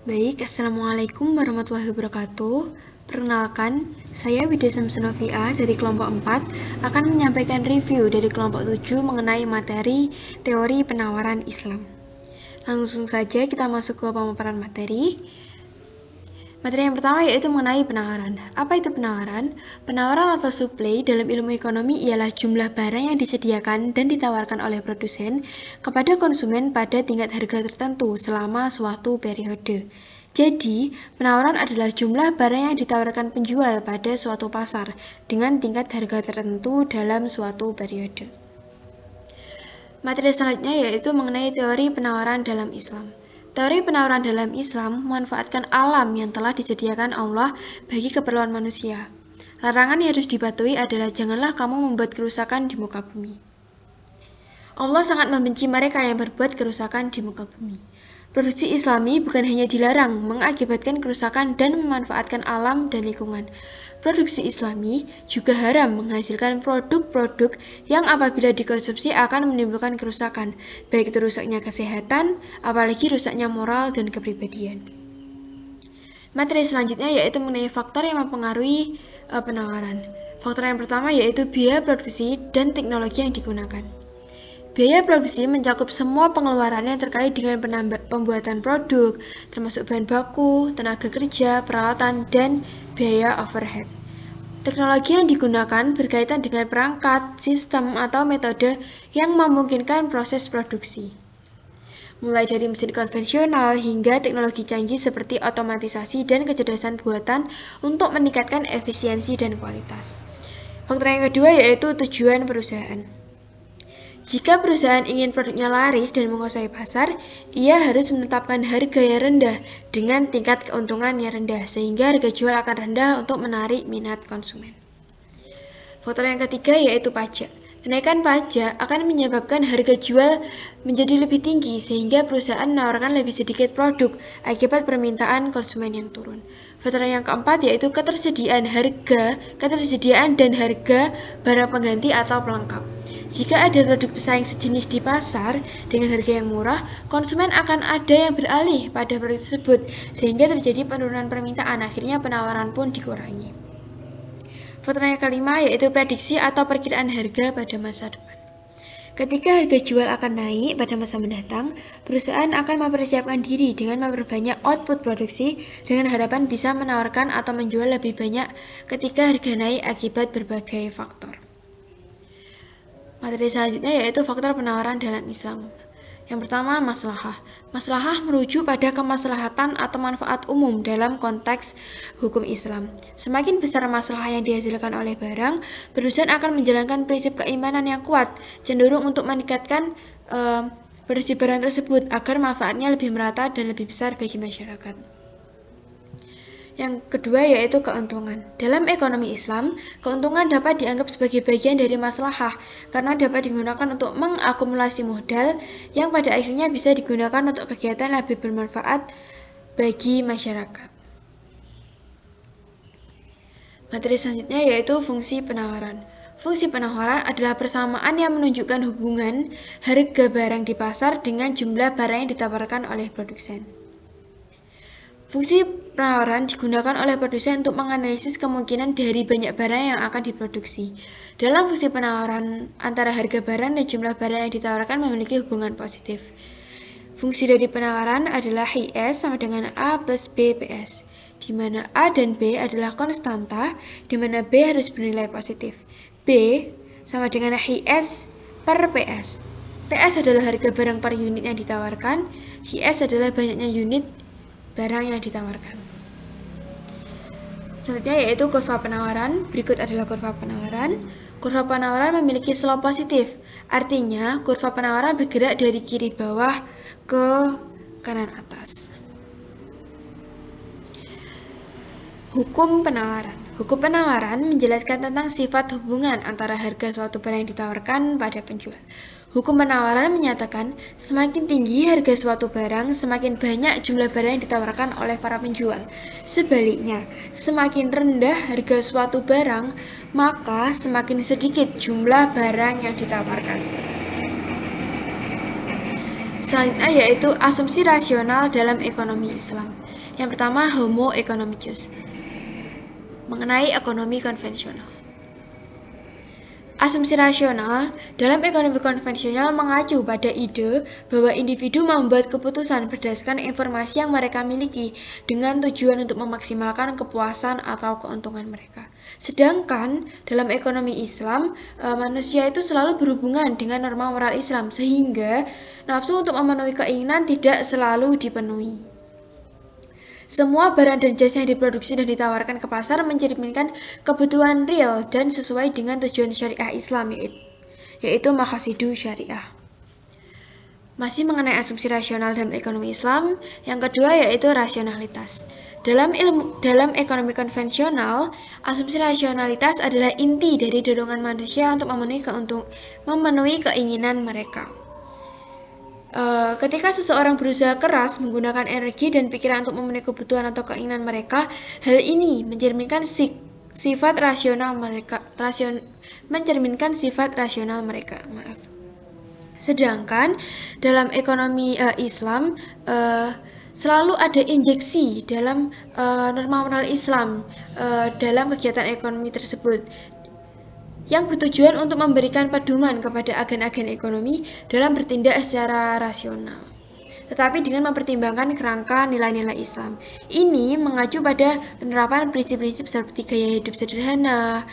Baik, Assalamualaikum warahmatullahi wabarakatuh. Perkenalkan, saya Widya Samsunovia dari kelompok 4 akan menyampaikan review dari kelompok 7 mengenai materi teori penawaran Islam. Langsung saja kita masuk ke pemaparan materi. Materi yang pertama yaitu mengenai penawaran. Apa itu penawaran? Penawaran atau supply dalam ilmu ekonomi ialah jumlah barang yang disediakan dan ditawarkan oleh produsen kepada konsumen pada tingkat harga tertentu selama suatu periode. Jadi, penawaran adalah jumlah barang yang ditawarkan penjual pada suatu pasar dengan tingkat harga tertentu dalam suatu periode. Materi selanjutnya yaitu mengenai teori penawaran dalam Islam. Teori penawaran dalam Islam memanfaatkan alam yang telah disediakan Allah bagi keperluan manusia. Larangan yang harus dipatuhi adalah janganlah kamu membuat kerusakan di muka bumi. Allah sangat membenci mereka yang berbuat kerusakan di muka bumi. Produksi Islami bukan hanya dilarang mengakibatkan kerusakan dan memanfaatkan alam dan lingkungan. Produksi Islami juga haram menghasilkan produk-produk yang apabila dikonsumsi akan menimbulkan kerusakan, baik itu rusaknya kesehatan, apalagi rusaknya moral dan kepribadian. Materi selanjutnya yaitu mengenai faktor yang mempengaruhi penawaran. Faktor yang pertama yaitu biaya produksi dan teknologi yang digunakan. Biaya produksi mencakup semua pengeluaran yang terkait dengan pembuatan produk, termasuk bahan baku, tenaga kerja, peralatan, dan biaya overhead. Teknologi yang digunakan berkaitan dengan perangkat, sistem, atau metode yang memungkinkan proses produksi. Mulai dari mesin konvensional hingga teknologi canggih seperti otomatisasi dan kecerdasan buatan untuk meningkatkan efisiensi dan kualitas. Faktor yang kedua yaitu tujuan perusahaan. Jika perusahaan ingin produknya laris dan menguasai pasar, ia harus menetapkan harga yang rendah dengan tingkat keuntungan yang rendah, sehingga harga jual akan rendah untuk menarik minat konsumen. Faktor yang ketiga yaitu pajak. Kenaikan pajak akan menyebabkan harga jual menjadi lebih tinggi, sehingga perusahaan menawarkan lebih sedikit produk akibat permintaan konsumen yang turun. Faktor yang keempat yaitu ketersediaan dan harga barang pengganti atau pelengkap. Jika ada produk pesaing sejenis di pasar dengan harga yang murah, konsumen akan ada yang beralih pada produk tersebut, sehingga terjadi penurunan permintaan, akhirnya penawaran pun dikurangi. Faktor yang kelima yaitu prediksi atau perkiraan harga pada masa depan. Ketika harga jual akan naik pada masa mendatang, perusahaan akan mempersiapkan diri dengan memperbanyak output produksi dengan harapan bisa menawarkan atau menjual lebih banyak ketika harga naik akibat berbagai faktor. Materi selanjutnya yaitu faktor penawaran dalam Islam. Yang pertama, maslahah. Maslahah merujuk pada kemaslahatan atau manfaat umum dalam konteks hukum Islam. Semakin besar maslahah yang dihasilkan oleh barang, perusahaan akan menjalankan prinsip keimanan yang kuat, cenderung untuk meningkatkan produksi barang tersebut agar manfaatnya lebih merata dan lebih besar bagi masyarakat. Yang kedua yaitu keuntungan. Dalam ekonomi Islam, keuntungan dapat dianggap sebagai bagian dari maslahah karena dapat digunakan untuk mengakumulasi modal yang pada akhirnya bisa digunakan untuk kegiatan yang lebih bermanfaat bagi masyarakat. Materi selanjutnya yaitu fungsi penawaran. Fungsi penawaran adalah persamaan yang menunjukkan hubungan harga barang di pasar dengan jumlah barang yang ditawarkan oleh produsen. Fungsi penawaran digunakan oleh produsen untuk menganalisis kemungkinan dari banyak barang yang akan diproduksi. Dalam fungsi penawaran, antara harga barang dan jumlah barang yang ditawarkan memiliki hubungan positif. Fungsi dari penawaran adalah HIS sama dengan A plus B PS, di mana A dan B adalah konstanta, di mana B harus bernilai positif. B sama dengan HIS per PS. PS adalah harga barang per unit yang ditawarkan, HIS adalah banyaknya unit barang yang ditawarkan. Selanjutnya yaitu kurva penawaran. Berikut adalah kurva penawaran. Kurva penawaran memiliki slope positif. Artinya, kurva penawaran bergerak dari kiri bawah ke kanan atas. Hukum penawaran. Hukum penawaran menjelaskan tentang sifat hubungan antara harga suatu barang yang ditawarkan pada penjual. Hukum penawaran menyatakan semakin tinggi harga suatu barang, semakin banyak jumlah barang yang ditawarkan oleh para penjual. Sebaliknya, semakin rendah harga suatu barang, maka semakin sedikit jumlah barang yang ditawarkan. Selanjutnya yaitu asumsi rasional dalam ekonomi Islam. Yang pertama, Homo economicus, mengenai ekonomi konvensional. Asumsi rasional dalam ekonomi konvensional mengacu pada ide bahwa individu membuat keputusan berdasarkan informasi yang mereka miliki dengan tujuan untuk memaksimalkan kepuasan atau keuntungan mereka. Sedangkan dalam ekonomi Islam, manusia itu selalu berhubungan dengan norma moral Islam, sehingga nafsu untuk memenuhi keinginan tidak selalu dipenuhi. Semua barang dan jasa yang diproduksi dan ditawarkan ke pasar mencerminkan kebutuhan real dan sesuai dengan tujuan syariah Islam, yaitu maqasidu syariah. Masih mengenai asumsi rasional dalam ekonomi Islam, yang kedua yaitu rasionalitas. Dalam ekonomi konvensional, asumsi rasionalitas adalah inti dari dorongan manusia untuk memenuhi keinginan mereka. Ketika seseorang berusaha keras menggunakan energi dan pikiran untuk memenuhi kebutuhan atau keinginan mereka, hal ini mencerminkan sifat rasional mereka. Sedangkan dalam ekonomi Islam selalu ada injeksi dalam norma moral Islam dalam kegiatan ekonomi tersebut, yang bertujuan untuk memberikan pedoman kepada agen-agen ekonomi dalam bertindak secara rasional, tetapi dengan mempertimbangkan kerangka nilai-nilai Islam. Ini mengacu pada penerapan prinsip-prinsip seperti gaya hidup sederhana,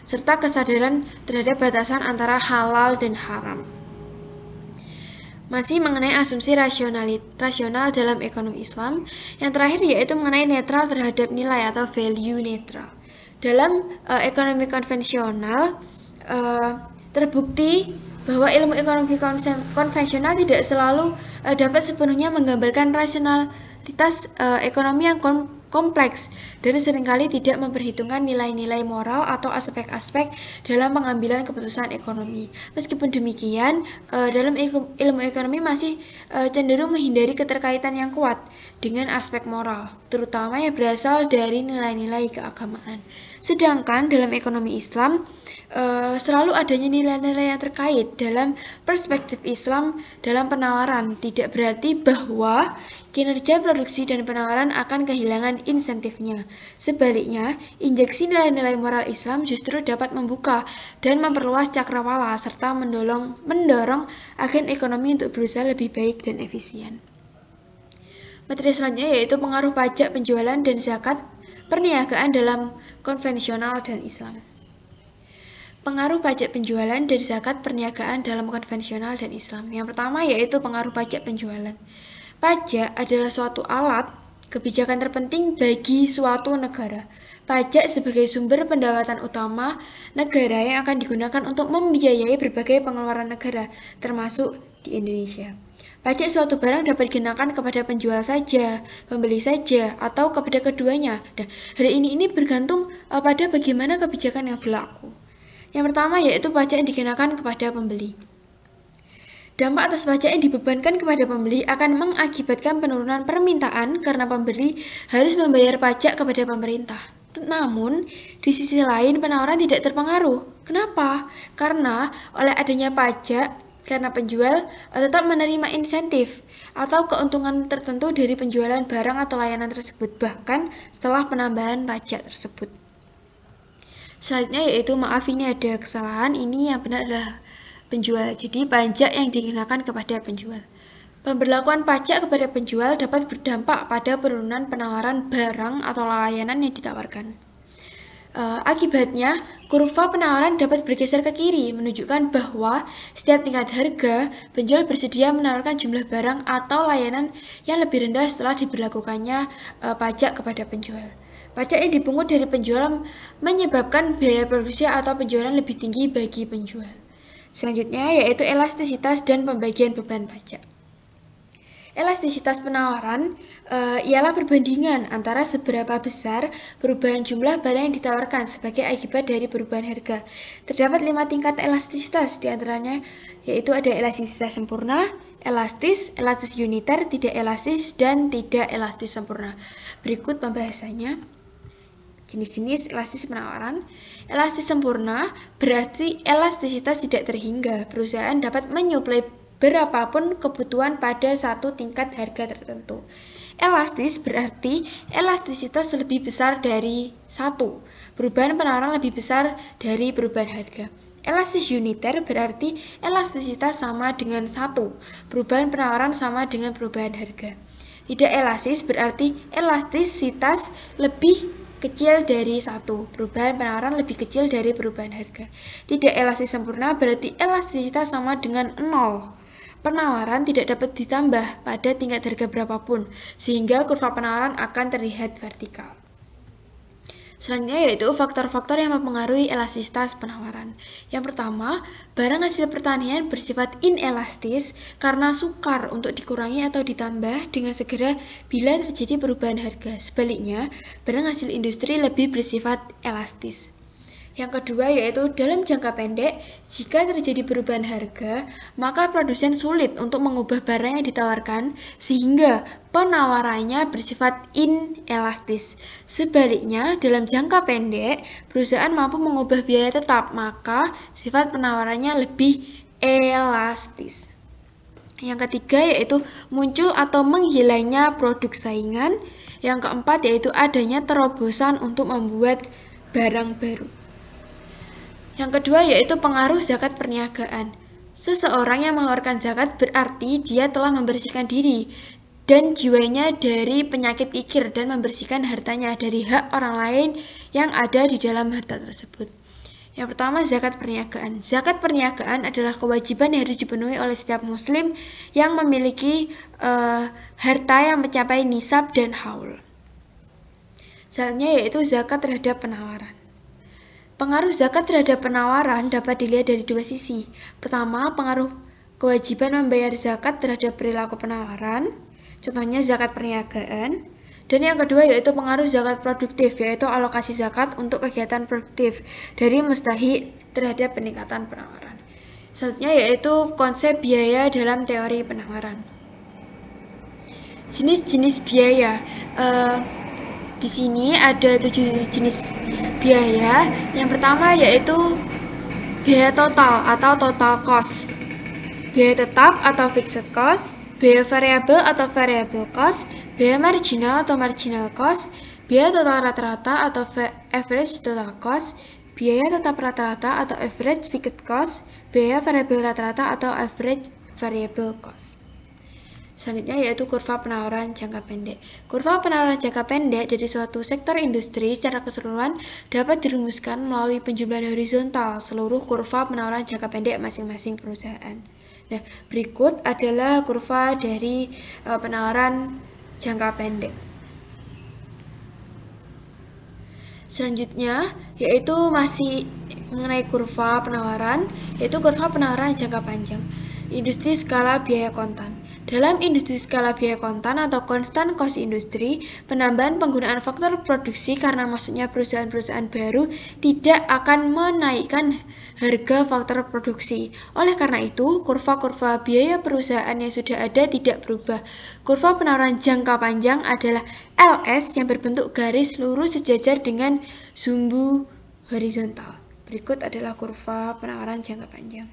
serta kesadaran terhadap batasan antara halal dan haram. Masih mengenai asumsi rasional dalam ekonomi Islam, yang terakhir yaitu mengenai netral terhadap nilai atau value netral. Dalam ekonomi konvensional, terbukti bahwa ilmu ekonomi konvensional tidak selalu dapat sepenuhnya menggambarkan rasionalitas ekonomi yang kompleks dan seringkali tidak memperhitungkan nilai-nilai moral atau aspek-aspek dalam pengambilan keputusan ekonomi. Meskipun demikian, dalam ilmu ekonomi masih cenderung menghindari keterkaitan yang kuat dengan aspek moral, terutama yang berasal dari nilai-nilai keagamaan. Sedangkan dalam ekonomi Islam, selalu adanya nilai-nilai yang terkait dalam perspektif Islam dalam penawaran. Tidak berarti bahwa kinerja produksi dan penawaran akan kehilangan insentifnya. Sebaliknya, injeksi nilai-nilai moral Islam justru dapat membuka dan memperluas cakrawala serta mendorong agen ekonomi untuk berusaha lebih baik dan efisien. Materi selanjutnya yaitu pengaruh pajak, penjualan, dan zakat perniagaan dalam konvensional dan Islam. Pengaruh pajak penjualan dan zakat perniagaan dalam konvensional dan Islam. Yang pertama yaitu pengaruh pajak penjualan. Pajak adalah suatu alat kebijakan terpenting bagi suatu negara. Pajak sebagai sumber pendapatan utama negara yang akan digunakan untuk membiayai berbagai pengeluaran negara, termasuk di Indonesia. Pajak suatu barang dapat dikenakan kepada penjual saja, pembeli saja, atau kepada keduanya. Nah, hal ini bergantung pada bagaimana kebijakan yang berlaku. Yang pertama yaitu pajak yang dikenakan kepada pembeli. Dampak atas pajak yang dibebankan kepada pembeli akan mengakibatkan penurunan permintaan karena pembeli harus membayar pajak kepada pemerintah. Namun, di sisi lain penawaran tidak terpengaruh. Kenapa? Karena oleh adanya pajak, karena penjual tetap menerima insentif atau keuntungan tertentu dari penjualan barang atau layanan tersebut, bahkan setelah penambahan pajak tersebut. Selanjutnya yaitu, maaf ini ada kesalahan, ini yang benar adalah penjual. Jadi pajak yang dikenakan kepada penjual. Pemberlakuan pajak kepada penjual dapat berdampak pada penurunan penawaran barang atau layanan yang ditawarkan. Akibatnya, kurva penawaran dapat bergeser ke kiri, menunjukkan bahwa setiap tingkat harga, penjual bersedia menawarkan jumlah barang atau layanan yang lebih rendah setelah diberlakukannya pajak kepada penjual. Pajak yang dipungut dari penjual menyebabkan biaya produksi atau penjualan lebih tinggi bagi penjual. Selanjutnya yaitu elastisitas dan pembagian beban pajak. Elastisitas penawaran ialah perbandingan antara seberapa besar perubahan jumlah barang yang ditawarkan sebagai akibat dari perubahan harga. Terdapat 5 tingkat elastisitas, diantaranya yaitu ada elastisitas sempurna, elastis uniter, tidak elastis, dan tidak elastis sempurna. Berikut pembahasannya. Jenis-jenis elastis penawaran. Elastis sempurna berarti elastisitas tidak terhingga. Perusahaan dapat menyuplai berapapun kebutuhan pada satu tingkat harga tertentu. Elastis berarti elastisitas lebih besar dari 1. Perubahan penawaran lebih besar dari perubahan harga. Elastis uniter berarti elastisitas sama dengan 1. Perubahan penawaran sama dengan perubahan harga. Tidak elastis berarti elastisitas lebih kecil dari 1. Perubahan penawaran lebih kecil dari perubahan harga. Tidak elastis sempurna berarti elastisitas sama dengan 0. Penawaran tidak dapat ditambah pada tingkat harga berapapun, sehingga kurva penawaran akan terlihat vertikal. Selanjutnya yaitu faktor-faktor yang mempengaruhi elastisitas penawaran. Yang pertama, barang hasil pertanian bersifat inelastis karena sukar untuk dikurangi atau ditambah dengan segera bila terjadi perubahan harga. Sebaliknya, barang hasil industri lebih bersifat elastis. Yang kedua yaitu dalam jangka pendek, jika terjadi perubahan harga, maka produsen sulit untuk mengubah barang yang ditawarkan sehingga penawarannya bersifat inelastis. Sebaliknya, dalam jangka pendek, perusahaan mampu mengubah biaya tetap, maka sifat penawarannya lebih elastis. Yang ketiga yaitu muncul atau menghilangnya produk saingan. Yang keempat yaitu adanya terobosan untuk membuat barang baru. Yang kedua yaitu pengaruh zakat perniagaan. Seseorang yang mengeluarkan zakat berarti dia telah membersihkan diri dan jiwanya dari penyakit kikir dan membersihkan hartanya dari hak orang lain yang ada di dalam harta tersebut. Yang pertama, zakat perniagaan. Zakat perniagaan adalah kewajiban yang harus dipenuhi oleh setiap muslim yang memiliki harta yang mencapai nisab dan haul. Selanjutnya yaitu zakat terhadap penawaran. Pengaruh zakat terhadap penawaran dapat dilihat dari dua sisi. Pertama, pengaruh kewajiban membayar zakat terhadap perilaku penawaran, contohnya zakat perniagaan. Dan yang kedua yaitu pengaruh zakat produktif, yaitu alokasi zakat untuk kegiatan produktif dari mustahik terhadap peningkatan penawaran. Selanjutnya yaitu konsep biaya dalam teori penawaran. Jenis-jenis biaya. Di sini ada 7 jenis biaya. Yang pertama yaitu biaya total atau total cost, biaya tetap atau fixed cost, biaya variabel atau variable cost, biaya marginal atau marginal cost, biaya total rata-rata atau average total cost, biaya tetap rata-rata atau average fixed cost, biaya variabel rata-rata atau average variable cost. Selanjutnya yaitu kurva penawaran jangka pendek. Kurva penawaran jangka pendek dari suatu sektor industri secara keseluruhan dapat dirumuskan melalui penjumlahan horizontal seluruh kurva penawaran jangka pendek masing-masing perusahaan. Nah, berikut adalah kurva dari penawaran jangka pendek. Selanjutnya yaitu masih mengenai kurva penawaran, yaitu kurva penawaran jangka panjang. Industri skala biaya kontan. Dalam industri skala biaya kontan atau constant cost industry, penambahan penggunaan faktor produksi karena masuknya perusahaan-perusahaan baru tidak akan menaikkan harga faktor produksi. Oleh karena itu, kurva-kurva biaya perusahaan yang sudah ada tidak berubah. Kurva penawaran jangka panjang adalah LS yang berbentuk garis lurus sejajar dengan sumbu horizontal. Berikut adalah kurva penawaran jangka panjang.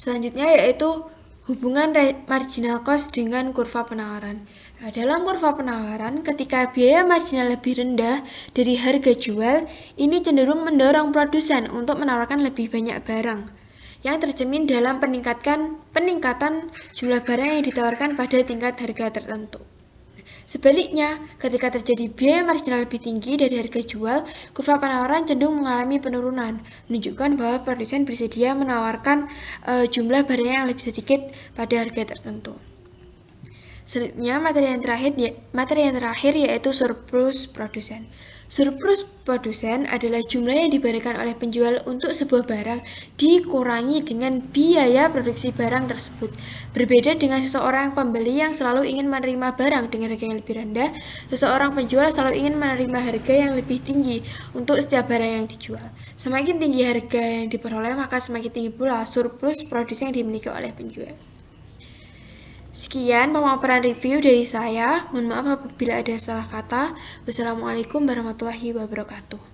Selanjutnya yaitu hubungan marginal cost dengan kurva penawaran. Nah, dalam kurva penawaran, ketika biaya marginal lebih rendah dari harga jual, ini cenderung mendorong produsen untuk menawarkan lebih banyak barang, yang tercermin dalam peningkatan jumlah barang yang ditawarkan pada tingkat harga tertentu. Sebaliknya, ketika terjadi biaya marginal lebih tinggi dari harga jual, kurva penawaran cenderung mengalami penurunan, menunjukkan bahwa produsen bersedia menawarkan jumlah barang yang lebih sedikit pada harga tertentu. Selanjutnya, materi yang terakhir yaitu surplus produsen. Surplus produsen adalah jumlah yang diberikan oleh penjual untuk sebuah barang dikurangi dengan biaya produksi barang tersebut. Berbeda dengan seseorang pembeli yang selalu ingin menerima barang dengan harga yang lebih rendah, seseorang penjual selalu ingin menerima harga yang lebih tinggi untuk setiap barang yang dijual. Semakin tinggi harga yang diperoleh, maka semakin tinggi pula surplus produsen yang dimiliki oleh penjual. Sekian pemaparan review dari saya. Mohon maaf apabila ada salah kata. Wassalamualaikum warahmatullahi wabarakatuh.